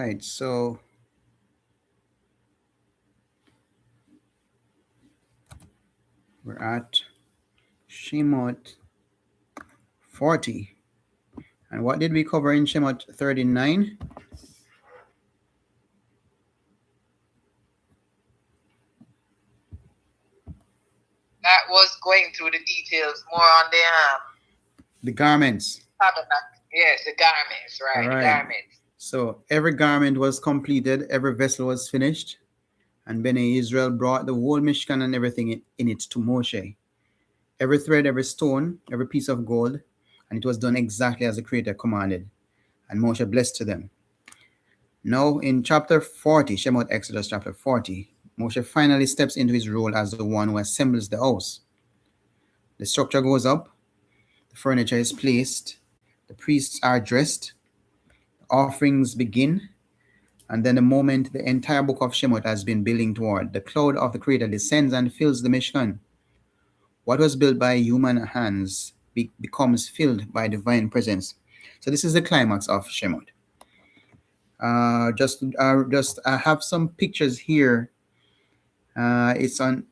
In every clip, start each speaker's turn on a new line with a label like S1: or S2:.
S1: right, so we're at Shemot 40. And what did we cover in Shemot 39?
S2: That was going through the details more on
S1: the garments.
S2: Tabernacle. Yes, the garments, right?
S1: All right.
S2: The garments.
S1: So every garment was completed, every vessel was finished, and Benei Yisrael brought the whole Mishkan and everything in it to Moshe. Every thread, every stone, every piece of gold, and it was done exactly as the Creator commanded. And Moshe blessed to them. Now in chapter 40, Shemot Exodus chapter 40, Moshe finally steps into his role as the one who assembles the house. The structure goes up, the furniture is placed, the priests are dressed, offerings begin, and then the moment the entire book of Shemot has been building toward, the cloud of the Creator descends and fills the Mishkan. What was built by human hands becomes filled by divine presence. So this is the climax of Shemot. I have some pictures here. It's on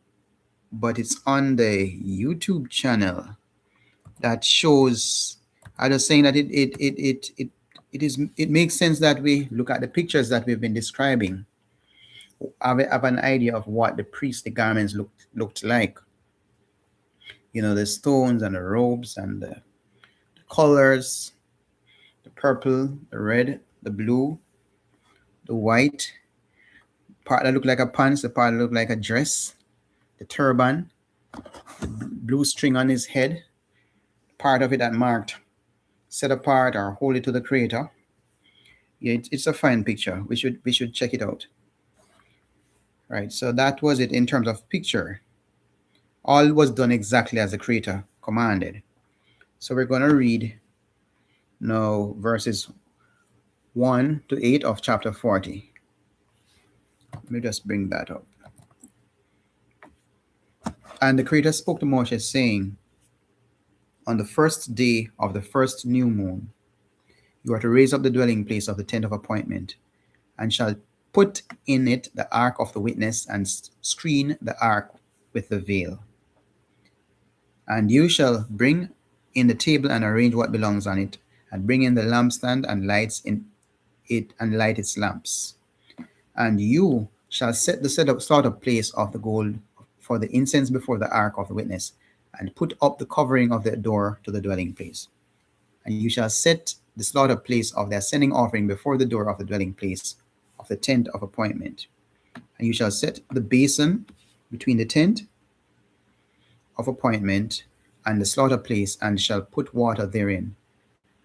S1: the YouTube channel that shows. I was saying that it makes sense that we look at the pictures that we've been describing. Have an idea of what the priestly garments looked like. You know, the stones and the robes and the colors, the purple, the red, the blue, the white, part that looked like a pants, the part that looked like a dress, the turban, the blue string on his head, part of it that marked set apart or holy to the Creator. Yeah, it's a fine picture. We should check it out. Right, so that was it in terms of picture. All was done exactly as the Creator commanded. So we're going to read now verses 1 to 8 of chapter 40. Let me just bring that up. And the Creator spoke to Moshe, saying, on the first day of the first new moon, you are to raise up the dwelling place of the tent of appointment, and shall put in it the ark of the witness, and screen the ark with the veil. And you shall bring in the table and arrange what belongs on it, and bring in the lampstand and lights in it, and light its lamps. And you shall set the slaughter place of the gold for the incense before the ark of the witness, and put up the covering of the door to the dwelling place. And you shall set the slaughter place of the ascending offering before the door of the dwelling place of the tent of appointment. And you shall set the basin between the tent of appointment and the slaughter place, and shall put water therein.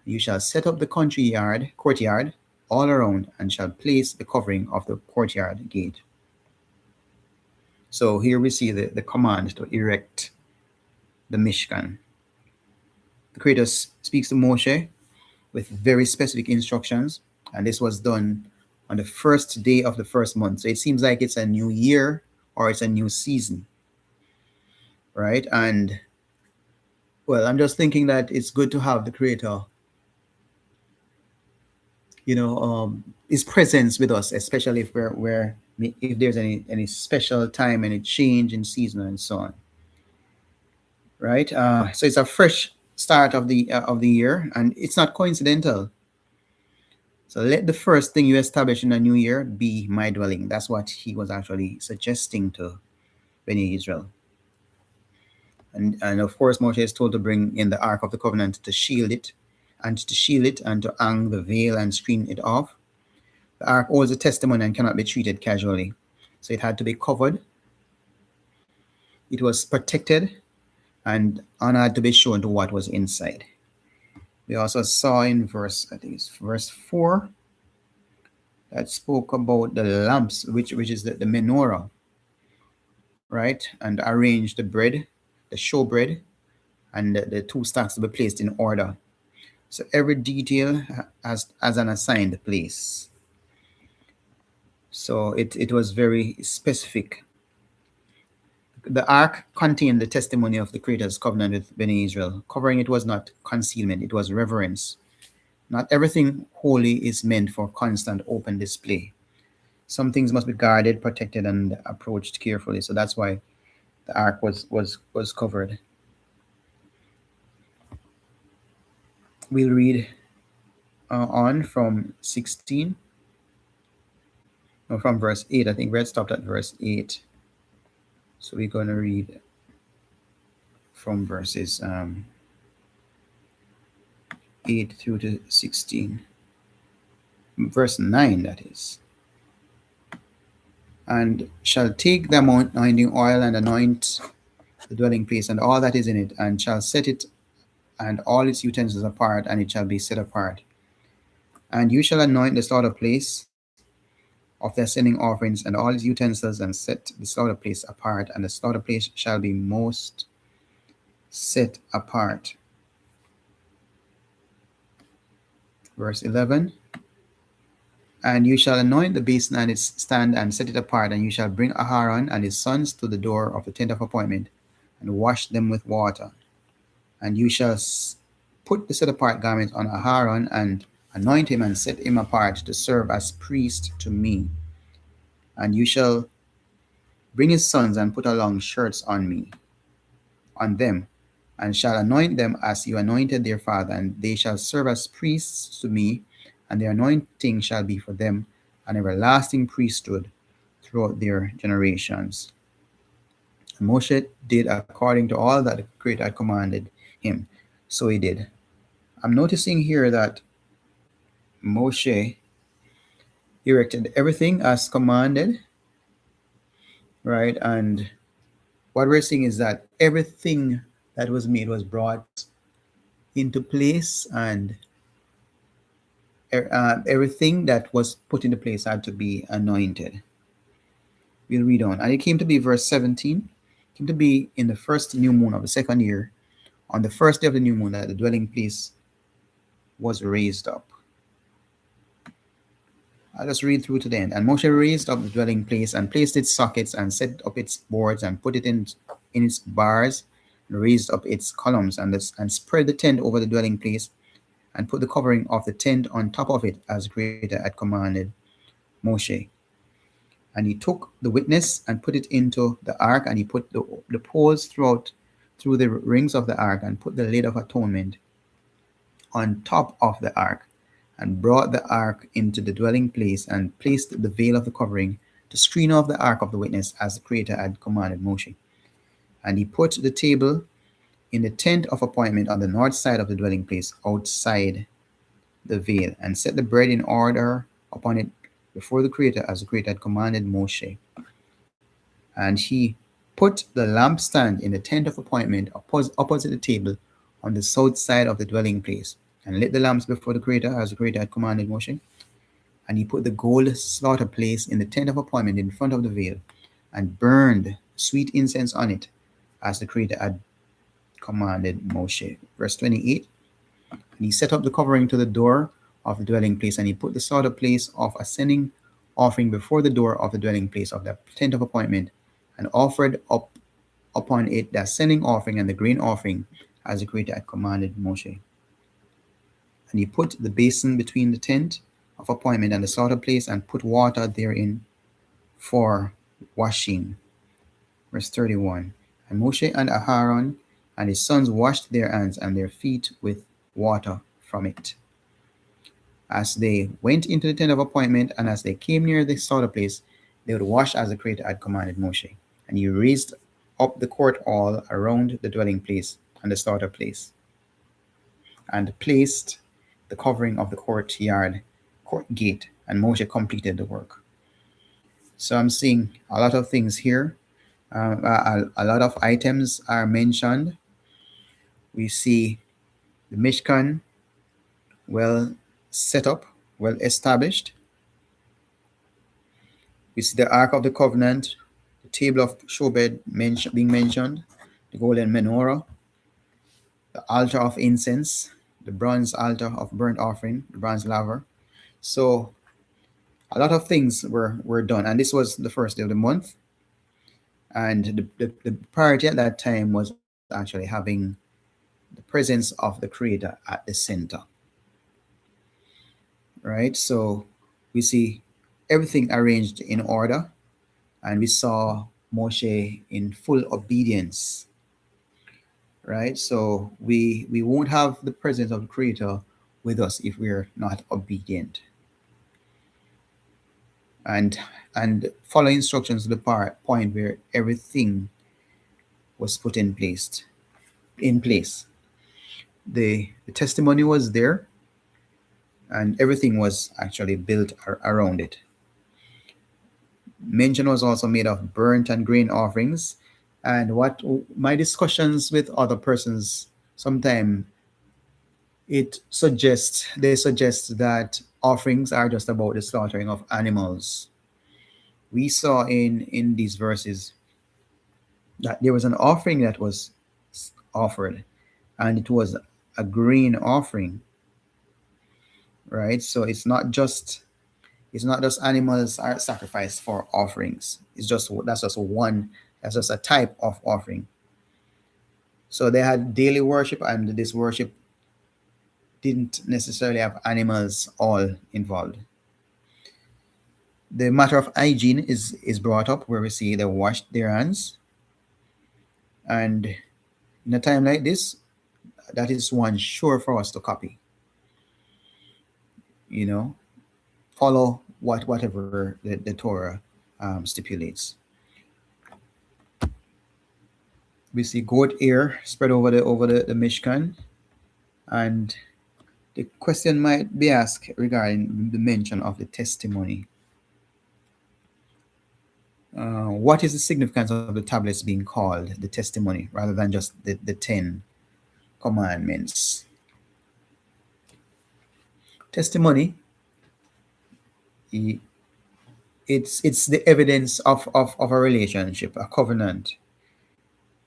S1: You shall set up the courtyard all around, and shall place the covering of the courtyard gate. So here we see the command to erect the Mishkan. The Creator speaks to Moshe with very specific instructions, and this was done on the first day of the first month. So it seems like it's a new year or it's a new season, right? And well, I'm just thinking that it's good to have the Creator, his presence with us, especially if if there's any special time, any change in season and so on, right? So it's a fresh start of the year, and it's not coincidental. So let the first thing you establish in a new year be my dwelling. That's what he was actually suggesting to Benei Yisrael. And of course, Moshe is told to bring in the Ark of the Covenant to shield it, and to hang the veil and screen it off. The Ark holds a testimony and cannot be treated casually. So it had to be covered. It was protected, and honor had to be shown to what was inside. We also saw in verse 4, that spoke about the lamps, which is the menorah, right? And arrange the bread, the showbread, and the two stacks to be placed in order. So every detail has an assigned place. So it was very specific. The ark contained the testimony of the Creator's covenant with Benei Yisrael. Covering it was not concealment, it was reverence. Not everything holy is meant for constant open display. Some things must be guarded, protected, and approached carefully. So that's why the ark was covered. We'll read on from 16, no, from verse 8. I think we had stopped at verse 8. So we're going to read from verses 8 through to 16. Verse 9, that is. And shall take the anointing oil and anoint the dwelling place and all that is in it, and shall set it and all its utensils apart, and it shall be set apart. And you shall anoint the slaughter place of the ascending offerings and all its utensils, and set the slaughter place apart, and the slaughter place shall be most set apart. Verse 11. And you shall anoint the basin and its stand and set it apart, and you shall bring Aharon and his sons to the door of the tent of appointment and wash them with water. And you shall put the set apart garment on Aharon and anoint him and set him apart to serve as priest to me. And you shall bring his sons and put along shirts on them, and shall anoint them as you anointed their father, and they shall serve as priests to me, and their anointing shall be for them an everlasting priesthood throughout their generations. And Moshe did according to all that the Creator had commanded him, so he did. I'm noticing here that Moshe erected everything as commanded, right? And what we're seeing is that everything that was made was brought into place, and everything that was put into place had to be anointed. We'll read on. And it came to be, verse 17, came to be in the first new moon of the second year, on the first day of the new moon, that the dwelling place was raised up. I'll just read through to the end. And Moshe raised up the dwelling place and placed its sockets and set up its boards and put it in its bars and raised up its columns and spread the tent over the dwelling place and put the covering of the tent on top of it as the Creator had commanded Moshe. And he took the witness and put it into the ark, and he put the poles through the rings of the ark, and put the lid of atonement on top of the ark, and brought the ark into the dwelling place, and placed the veil of the covering to screen off the ark of the witness as the Creator had commanded Moshe. And he put the table in the tent of appointment on the north side of the dwelling place outside the veil, and set the bread in order upon it before the Creator as the Creator had commanded Moshe. And he put the lampstand in the tent of appointment opposite the table on the south side of the dwelling place, and lit the lamps before the Creator as the Creator had commanded Moshe. And he put the gold slaughter place in the tent of appointment in front of the veil, and burned sweet incense on it as the Creator had commanded Moshe. Verse 28. And he set up the covering to the door of the dwelling place, and he put the slaughter place of ascending offering before the door of the dwelling place of the tent of appointment, and offered up upon it the ascending offering and the grain offering as the Creator had commanded Moshe. And he put the basin between the tent of appointment and the slaughter place, and put water therein for washing. Verse 31. And Moshe and Aharon and his sons washed their hands and their feet with water from it, as they went into the tent of appointment, and as they came near the slaughter place, they would wash as the Creator had commanded Moshe. And he raised up the court all around the dwelling place and the slaughter place, and placed the covering of the court gate, and Moshe completed the work. So I'm seeing a lot of things here. A lot of items are mentioned. We see the Mishkan well set up, well established. We see the Ark of the Covenant, the table of showbread being mentioned, the golden menorah, the altar of incense, the bronze altar of burnt offering, the bronze laver. So a lot of things were done, and this was the first day of the month. And the priority at that time was actually having the presence of the Creator at the center. right? So we see everything arranged in order, and we saw Moshe in full obedience, right? So we won't have the presence of the Creator with us if we're not obedient. And follow instructions to the point where everything was put in place. The testimony was there, and everything was actually built around it. Mention was also made of burnt and grain offerings. And what my discussions with other persons sometimes they suggest that offerings are just about the slaughtering of animals. We saw in these verses that there was an offering that was offered, and it was a grain offering, right? So it's not just animals are sacrificed for offerings. That's just a type of offering. So they had daily worship, and this worship didn't necessarily have animals all involved. The matter of hygiene is brought up, where we see they washed their hands. And in a time like this, that is one sure for us to copy. You know, follow whatever the Torah stipulates. We see goat hair spread over the Mishkan, and the question might be asked regarding the mention of the testimony. What is the significance of the tablets being called the testimony rather than just the 10 commandments? Testimony, it's the evidence of a relationship, a covenant.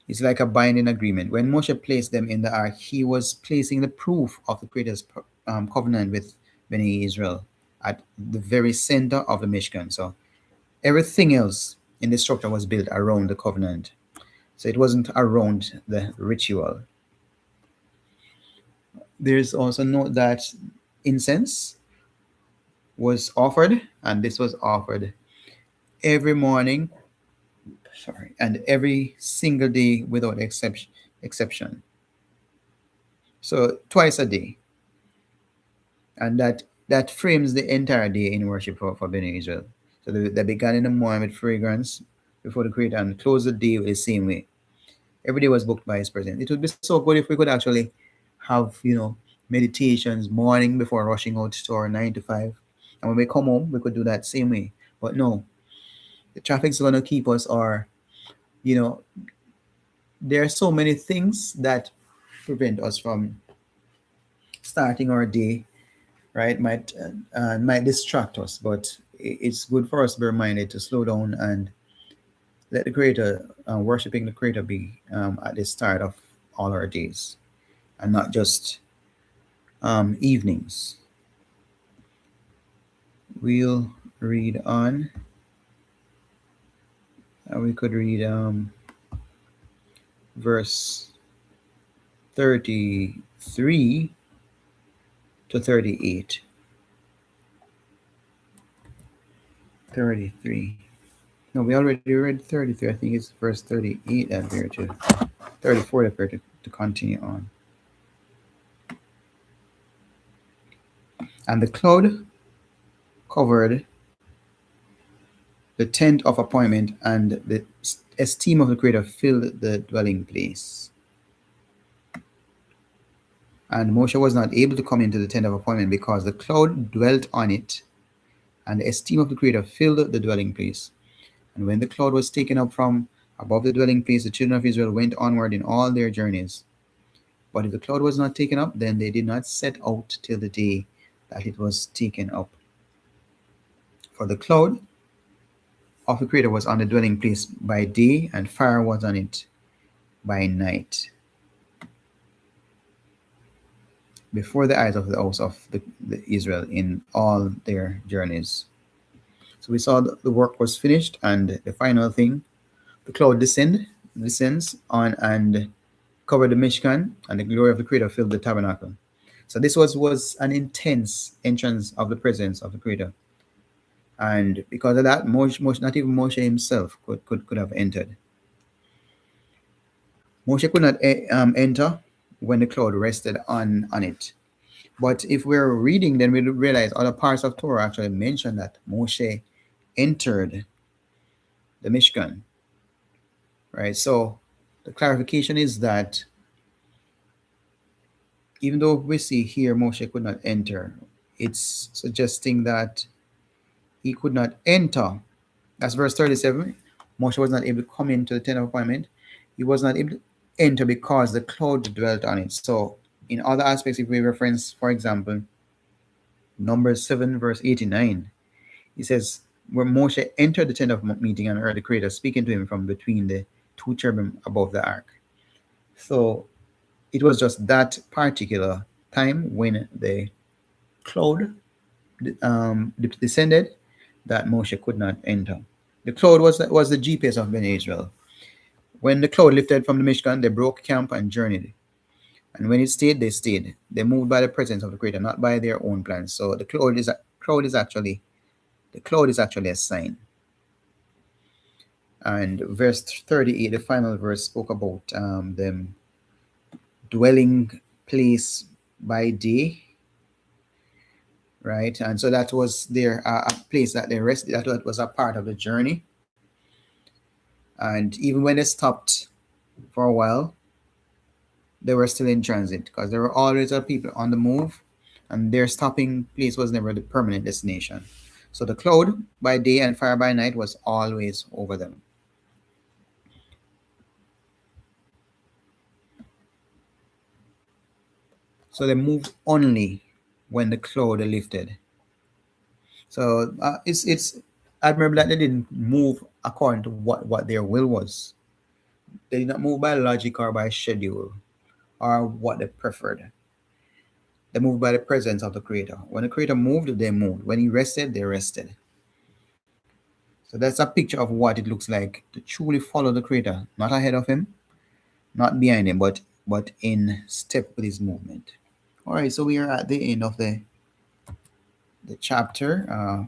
S1: It's like a binding agreement. When Moshe placed them in the ark, he was placing the proof of the Creator's covenant with Benei Yisrael at the very center of the Mishkan. So everything else in the structure was built around the covenant. So it wasn't around the ritual. There's also note that incense was offered, and this was offered every morning, and every single day without exception. So twice a day, and that frames the entire day in worship for Benei Israel. So they began in the morning with fragrance before the Creator and closed the day the same way. Every day was booked by His presence. It would be so good if we could actually have meditations morning before rushing out to our 9 to 5, and when we come home we could do that same way. But no, the traffic's going to keep us, or there are so many things that prevent us from starting our day, right? Might distract us, but it's good for us to be reminded to slow down and let the Creator, worshiping the Creator, be at the start of all our days, and not just evenings. We'll read on. We could read verse 33 to 38. 33. No, we already read 33. I think it's verse 38 that we're to 34 that we're to continue on. And the cloud covered the tent of appointment, and the esteem of the Creator filled the dwelling place. And Moshe was not able to come into the tent of appointment because the cloud dwelt on it, and the esteem of the Creator filled the dwelling place. And when the cloud was taken up from above the dwelling place, the children of Israel went onward in all their journeys. But if the cloud was not taken up, then they did not set out till the day that it was taken up. For the cloud of the Creator was on the dwelling place by day, and fire was on it by night, before the eyes of the house of the Israel in all their journeys. So we saw the work was finished, and the final thing, the cloud descends on and covered the Mishkan, and the glory of the Creator filled the tabernacle. So this was an intense entrance of the presence of the Creator. And because of that, not even Moshe himself could have entered. Moshe could not enter when the cloud rested on it. But if we're reading, then we realize other parts of Torah actually mention that Moshe entered the Mishkan, right? So the clarification is that even though we see here Moshe could not enter, it's suggesting that he could not enter. That's verse 37. Moshe was not able to come into the tent of appointment. He was not able to enter because the cloud dwelt on it. So in other aspects, if we reference, for example, Numbers 7, verse 89, he says, where Moshe entered the tent of meeting and heard the Creator speaking to him from between the two cherubim above the ark. So it was just that particular time when the cloud descended that Moshe could not enter. The cloud was the GPS of Benei Yisrael. When the cloud lifted from the Mishkan, they broke camp and journeyed. And when it stayed, they stayed. They moved by the presence of the Creator, not by their own plans. So the cloud is actually a sign. And verse 38, the final verse, spoke about them dwelling place by day, right? And so that was their a place that they rested. That was a part of the journey. And even when they stopped for a while, they were still in transit because there were always people on the move, and their stopping place was never the permanent destination. So the cloud by day and fire by night was always over them. So they moved only when the cloud lifted. So it's admirable that they didn't move according to what their will was. They did not move by logic or by schedule or what they preferred. They moved by the presence of the Creator. When the Creator moved, they moved. When He rested, they rested. So that's a picture of what it looks like to truly follow the Creator, not ahead of Him, not behind Him, but in step with His movement. All right, so we are at the end of the chapter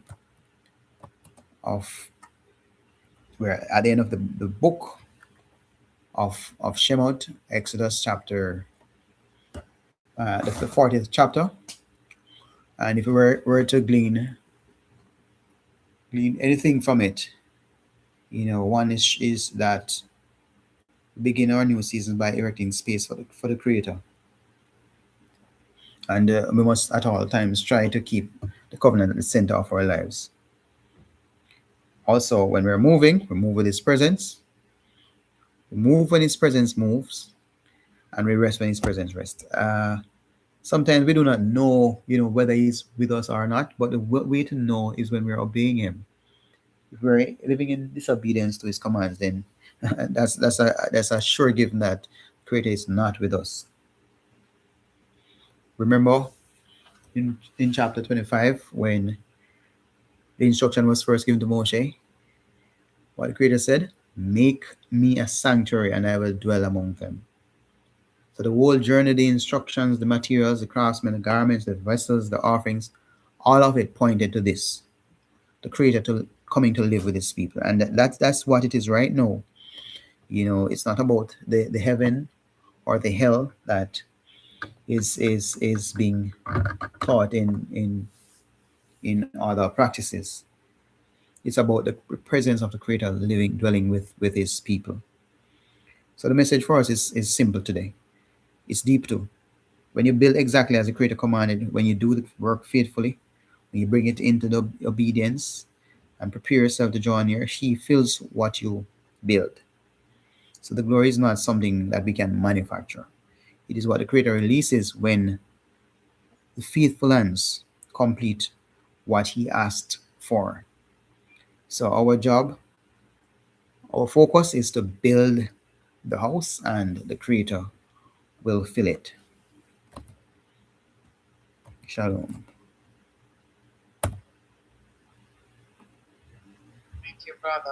S1: we're at the end of the book of Shemot, Exodus chapter, the 40th chapter. And if we were to glean anything from it, one is that begin our new season by erecting space for the Creator. And we must at all times try to keep the covenant at the center of our lives. Also, when we're moving, we move with His presence. We move when His presence moves, and we rest when His presence rests. Sometimes we do not know, whether He's with us or not, but the way to know is when we're obeying Him. If we're living in disobedience to His commands, then that's a sure given that Creator is not with us. Remember in chapter 25, when the instruction was first given to Moshe, what the Creator said, make me a sanctuary and I will dwell among them. So the whole journey, the instructions, the materials, the craftsmen, the garments, the vessels, the offerings, all of it pointed to this, the Creator coming to live with His people. And that's what it is right now. It's not about the heaven or the hell that is being taught in other practices. It's about the presence of the Creator dwelling with His people. So the message for us is simple today. It's deep too. When you build exactly as the Creator commanded, when you do the work faithfully, when you bring it into the obedience and prepare yourself to draw near, He fills what you build. So the glory is not something that we can manufacture. It is what the Creator releases when the faithful hands complete what He asked for. So our focus is to build the house, and the Creator will fill it. Shalom.
S2: Thank you, brother.